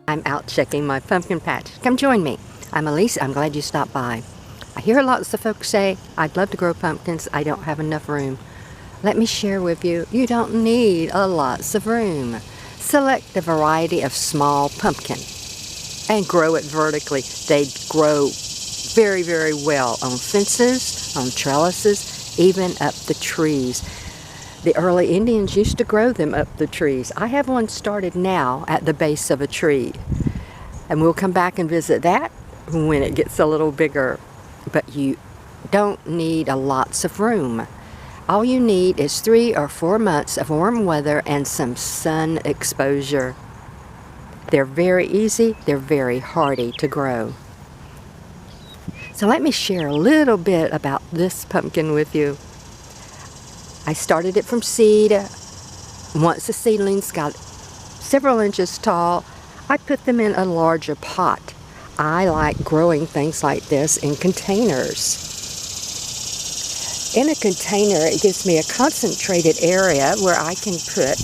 I'm out checking my pumpkin patch. Come join me. I'm Elise. I'm glad you stopped by. I hear lots of folks say, I'd love to grow pumpkins. I don't have enough room. Let me share with you, you don't need lots of room. Select a variety of small pumpkin and grow it vertically. They grow very, very well on fences, on trellises, even up the trees. The early Indians used to grow them up the trees. I have one started now at the base of a tree. And we'll come back and visit that when it gets a little bigger. But you don't need lots of room. All you need is 3 or 4 months of warm weather and some sun exposure. They're very easy, they're very hardy to grow. So let me share a little bit about this pumpkin with you. I started it from seed. Once the seedlings got several inches tall, I put them in a larger pot. I like growing things like this in containers. In a container, it gives me a concentrated area where I can put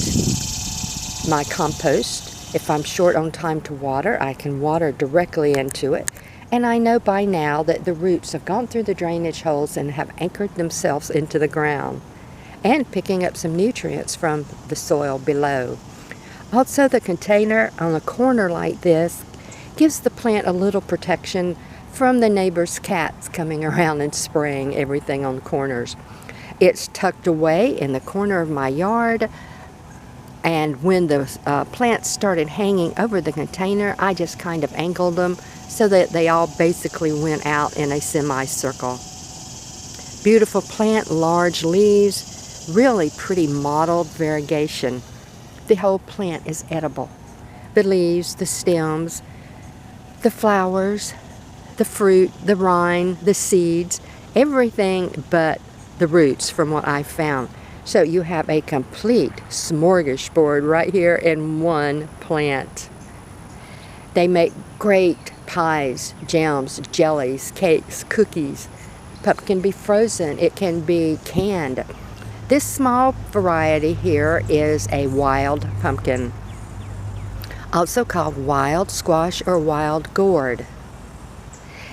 my compost. If I'm short on time to water, I can water directly into it. And I know by now that the roots have gone through the drainage holes and have anchored themselves into the ground and picking up some nutrients from the soil below. Also, the container on a corner like this gives the plant a little protection from the neighbor's cats coming around and spraying everything on the corners. It's tucked away in the corner of my yard, and when the plants started hanging over the container, I just kind of angled them so that they all basically went out in a semicircle. Beautiful plant, large leaves, really pretty mottled variegation. The whole plant is edible. The leaves, the stems, the flowers, the fruit, the rind, the seeds, everything but the roots from what I found. So you have a complete smorgasbord right here in one plant. They make great pies, jams, jellies, cakes, cookies. Pumpkin can be frozen, it can be canned. This small variety here is a wild pumpkin, also called wild squash or wild gourd.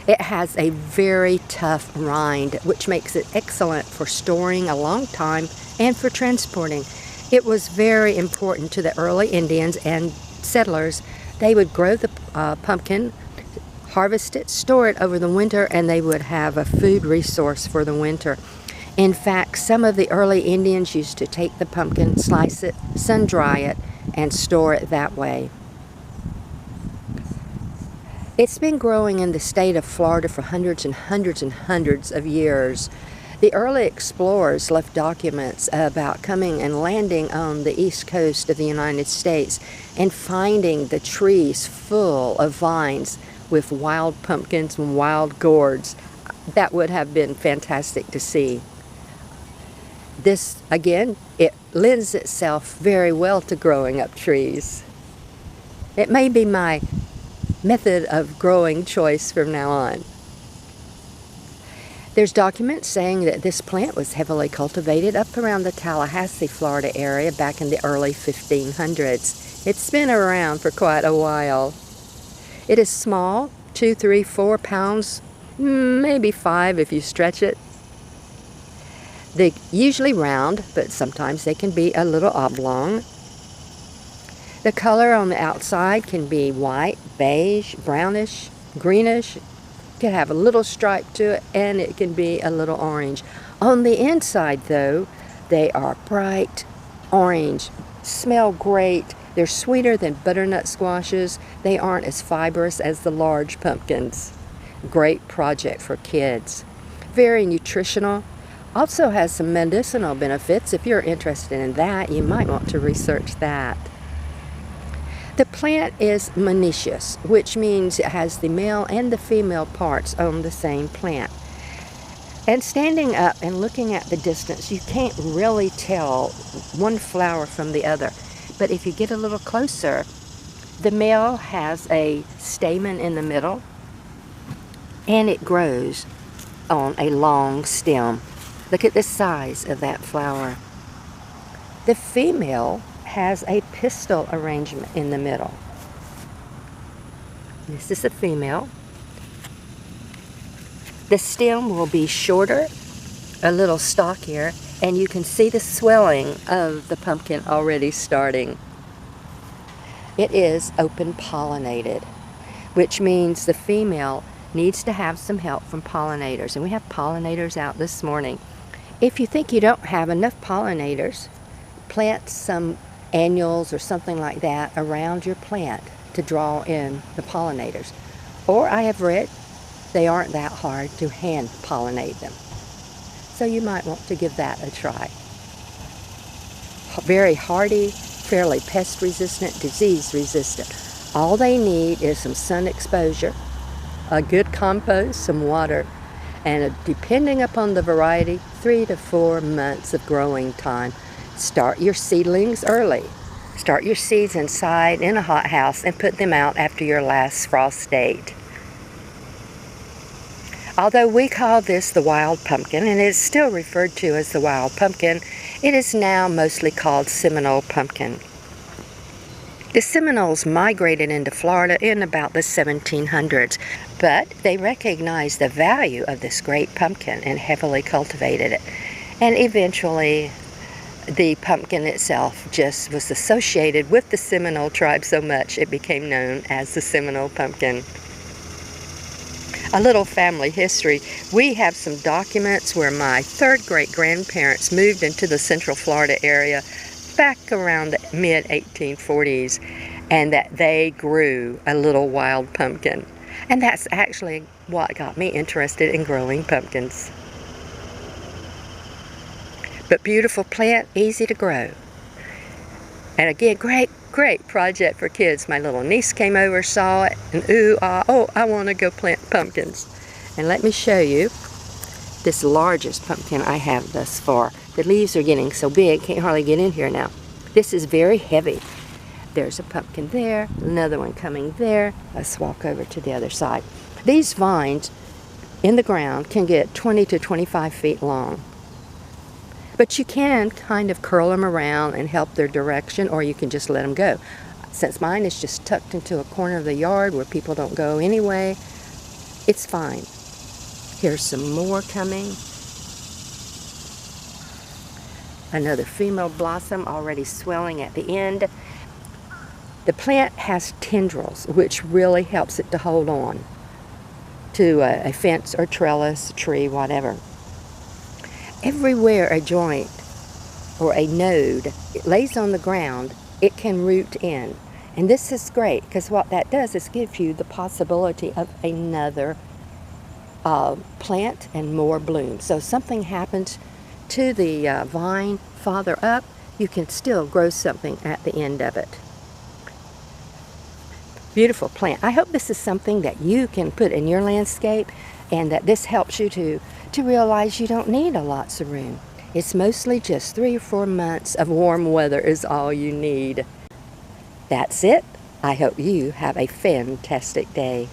It has a very tough rind, which makes it excellent for storing a long time and for transporting. It was very important to the early Indians and settlers. They would grow the pumpkin, harvest it, store it over the winter, and they would have a food resource for the winter. In fact, some of the early Indians used to take the pumpkin, slice it, sun-dry it, and store it that way. It's been growing in the state of Florida for hundreds and hundreds and hundreds of years. The early explorers left documents about coming and landing on the east coast of the United States and finding the trees full of vines with wild pumpkins and wild gourds. That would have been fantastic to see. This, again, it lends itself very well to growing up trees. It may be my method of growing choice from now on. There's documents saying that this plant was heavily cultivated up around the Tallahassee, Florida area back in the early 1500s. It's been around for quite a while. It is small, 2, 3, 4 pounds, maybe 5 if you stretch it. They're usually round, but sometimes they can be a little oblong. The color on the outside can be white, beige, brownish, greenish. It can have a little stripe to it, and it can be a little orange. On the inside, though, they are bright orange, smell great. They're sweeter than butternut squashes. They aren't as fibrous as the large pumpkins. Great project for kids. Very nutritional. Also has some medicinal benefits. If you're interested in that, you might want to research that. The plant is monoecious, which means it has the male and the female parts on the same plant. And standing up and looking at the distance, you can't really tell one flower from the other. But if you get a little closer, the male has a stamen in the middle, and it grows on a long stem. Look at the size of that flower. The female has a pistil arrangement in the middle. This is the female. The stem will be shorter, a little stockier, and you can see the swelling of the pumpkin already starting. It is open pollinated, which means the female needs to have some help from pollinators, and we have pollinators out this morning. If you think you don't have enough pollinators, plant some annuals or something like that around your plant to draw in the pollinators. Or I have read they aren't that hard to hand pollinate them. So you might want to give that a try. Very hardy, fairly pest resistant, disease resistant. All they need is some sun exposure, a good compost, some water, and depending upon the variety, 3 to 4 months of growing time. Start your seedlings early. Start your seeds inside in a hothouse and put them out after your last frost date. Although we call this the wild pumpkin, and it is still referred to as the wild pumpkin, it is now mostly called Seminole pumpkin. The Seminoles migrated into Florida in about the 1700s, but they recognized the value of this great pumpkin and heavily cultivated it. And eventually, the pumpkin itself just was associated with the Seminole tribe so much it became known as the Seminole pumpkin. A little family history. We have some documents where my third great-grandparents moved into the Central Florida area back around the mid-1840s, and that they grew a little wild pumpkin. And that's actually what got me interested in growing pumpkins. But beautiful plant, easy to grow. And again, great project for kids. My little niece came over, saw it, and oh, I want to go plant pumpkins. And let me show you this largest pumpkin I have thus far. The leaves are getting so big, can't hardly get in here now. This is very heavy. There's a pumpkin there, another one coming there. Let's walk over to the other side. These vines in the ground can get 20 to 25 feet long. But you can kind of curl them around and help their direction, or you can just let them go. Since mine is just tucked into a corner of the yard where people don't go anyway, it's fine. Here's some more coming. Another female blossom already swelling at the end. The plant has tendrils, which really helps it to hold on to a fence or trellis, tree, whatever. Everywhere a joint or a node lays on the ground, it can root in. And this is great because what that does is give you the possibility of another plant and more bloom. So if something happens to the vine farther up, you can still grow something at the end of it. Beautiful plant. I hope this is something that you can put in your landscape, and that this helps you to realize you don't need a lots of room. It's mostly just 3 or 4 months of warm weather is all you need. That's it. I hope you have a fantastic day.